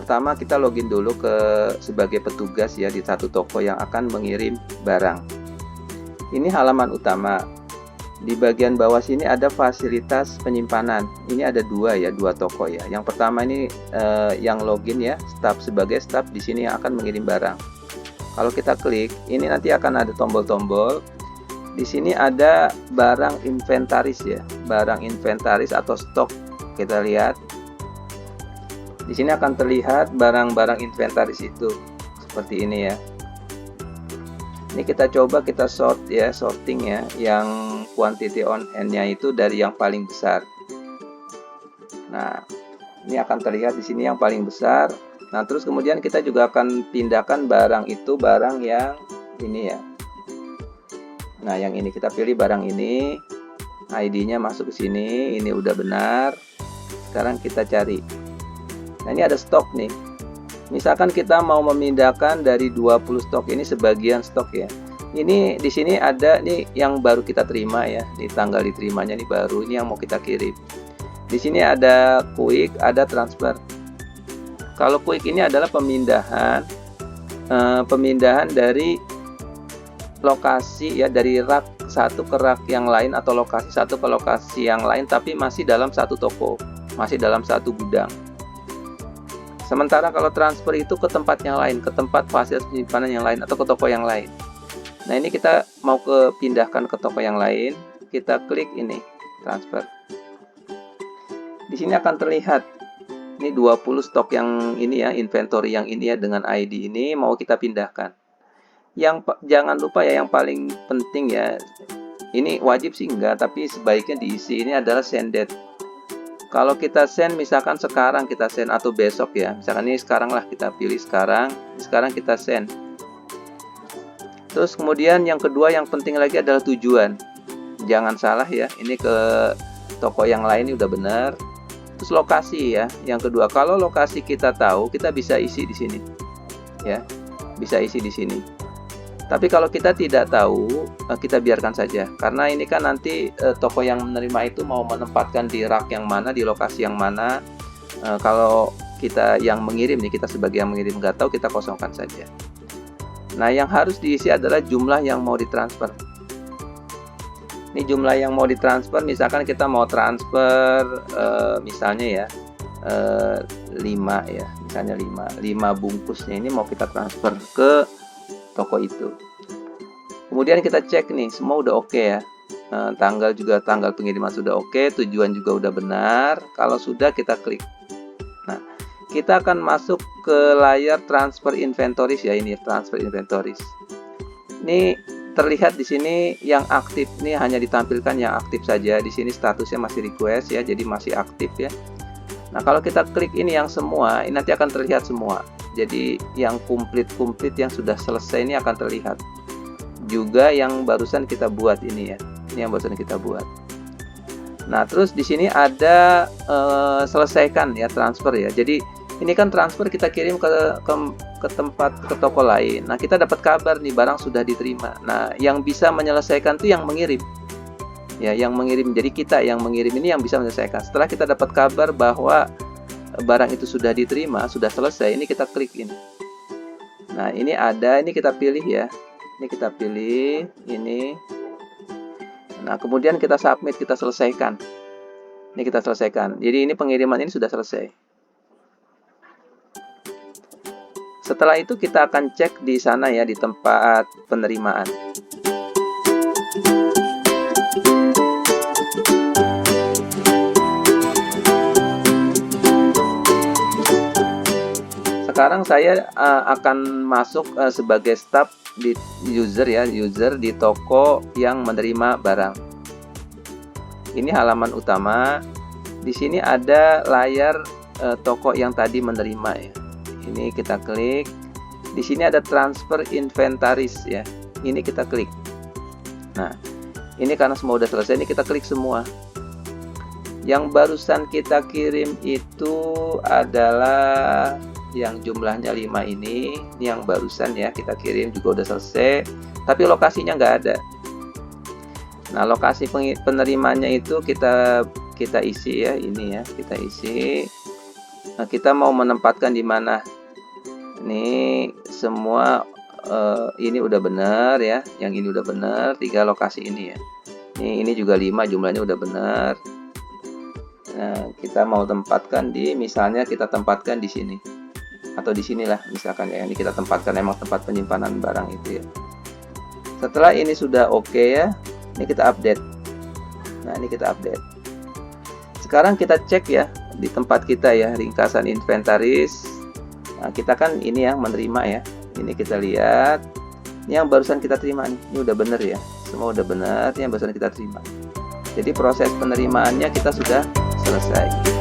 Pertama kita login dulu sebagai petugas ya di satu toko yang akan mengirim barang. Ini halaman utama. Di bagian bawah sini ada fasilitas penyimpanan. Ini ada dua toko ya. Yang pertama ini yang login ya, sebagai staf di sini yang akan mengirim barang. Kalau kita klik, ini nanti akan ada tombol-tombol. Di sini ada barang inventaris ya, barang inventaris atau stok. Kita lihat. Di sini akan terlihat barang-barang inventaris itu seperti ini ya. Ini kita coba kita sorting ya, yang quantity on hand-nya itu dari yang paling besar. Nah, ini akan terlihat di sini yang paling besar. Nah, terus kemudian kita juga akan pindahkan barang itu, barang yang ini ya. Nah, yang ini kita pilih barang ini, ID-nya masuk ke sini, ini udah benar. Sekarang kita cari. Nah, ini ada stok nih. Misalkan kita mau memindahkan dari 20 stok ini sebagian stok ya. Ini di sini ada nih yang baru kita terima ya. Di tanggal diterimanya nih baru, ini yang mau kita kirim. Di sini ada quick, ada transfer. Kalau quick ini adalah pemindahan dari lokasi ya, dari rak satu ke rak yang lain atau lokasi satu ke lokasi yang lain, tapi masih dalam satu toko, masih dalam satu gudang. Sementara kalau transfer itu ke tempat yang lain, ke tempat fasilitas penyimpanan yang lain atau ke toko yang lain. Nah, ini kita mau pindahkan ke toko yang lain, kita klik ini, transfer. Di sini akan terlihat ini 20 stok yang ini ya, inventory yang ini ya dengan ID ini mau kita pindahkan. Jangan lupa ya, yang paling penting ya, ini wajib sih enggak, tapi sebaiknya diisi ini adalah send date. Kalau kita send misalkan sekarang kita send atau besok ya, misalkan ini sekarang lah kita pilih sekarang kita send. Terus kemudian yang kedua yang penting lagi adalah tujuan. Jangan salah ya, ini ke toko yang lain ini udah benar. Terus lokasi ya, yang kedua kalau lokasi kita tahu kita bisa isi di sini, ya bisa isi di sini. Tapi kalau kita tidak tahu, kita biarkan saja. Karena ini kan nanti toko yang menerima itu mau menempatkan di rak yang mana, di lokasi yang mana. Kalau kita yang mengirim nih, kita sebagai yang mengirim nggak tahu, kita kosongkan saja. Nah, yang harus diisi adalah jumlah yang mau ditransfer. Ini jumlah yang mau ditransfer, misalkan kita mau transfer misalnya ya 5 ya, misalnya 5 bungkusnya ini mau kita transfer ke toko itu. Kemudian kita cek nih, semua udah oke ya. Tanggal pengiriman sudah oke, tujuan juga udah benar. Kalau sudah kita klik. Nah, kita akan masuk ke layar transfer inventories ya, ini transfer inventories. Ini terlihat di sini yang aktif nih hanya ditampilkan yang aktif saja. Di sini statusnya masih request ya, jadi masih aktif ya. Nah, kalau kita klik ini yang semua, ini nanti akan terlihat semua. Jadi yang komplit yang sudah selesai ini akan terlihat. Juga yang barusan kita buat ini ya. Ini yang barusan kita buat. Nah, terus di sini ada selesaikan ya transfer ya. Jadi ini kan transfer kita kirim ke toko lain. Nah, kita dapat kabar nih barang sudah diterima. Nah, yang bisa menyelesaikan itu yang mengirim. Ya, yang mengirim. Jadi kita yang mengirim ini yang bisa menyelesaikan. Setelah kita dapat kabar bahwa barang itu sudah diterima, sudah selesai, ini kita klik ini. Nah, ini kita pilih ya. Ini kita pilih ini. Nah, kemudian kita submit, kita selesaikan. Ini kita selesaikan. Jadi ini pengiriman ini sudah selesai. Setelah itu kita akan cek di sana ya, di tempat penerimaan. Sekarang saya akan masuk sebagai staf di user di toko yang menerima barang. Ini halaman utama. Di sini ada layar toko yang tadi menerima ya. Ini kita klik. Di sini ada transfer inventaris ya. Ini kita klik. Nah, ini karena semua udah selesai, ini kita klik semua. Yang barusan kita kirim itu adalah yang jumlahnya 5 ini yang barusan ya kita kirim juga udah selesai, tapi lokasinya nggak ada. Nah, lokasi penerimanya itu kita isi ya, ini ya kita isi. Nah, kita mau menempatkan di mana? Ini semua ini udah benar ya, yang ini udah benar, 3 lokasi ini ya. Ini juga 5 jumlahnya udah benar. Nah, kita mau tempatkan di, misalnya kita tempatkan di sini atau di sinilah misalkan ya. Ini kita tempatkan emang tempat penyimpanan barang itu ya. Setelah ini sudah oke ya, ini kita update. Nah, ini kita update. Sekarang kita cek ya di tempat kita ya, ringkasan inventaris. Nah, kita kan ini yang menerima ya. Ini kita lihat. Ini yang barusan kita terima nih. Ini udah bener ya. Semua udah benar, ini yang barusan kita terima. Jadi proses penerimaannya kita sudah selesai.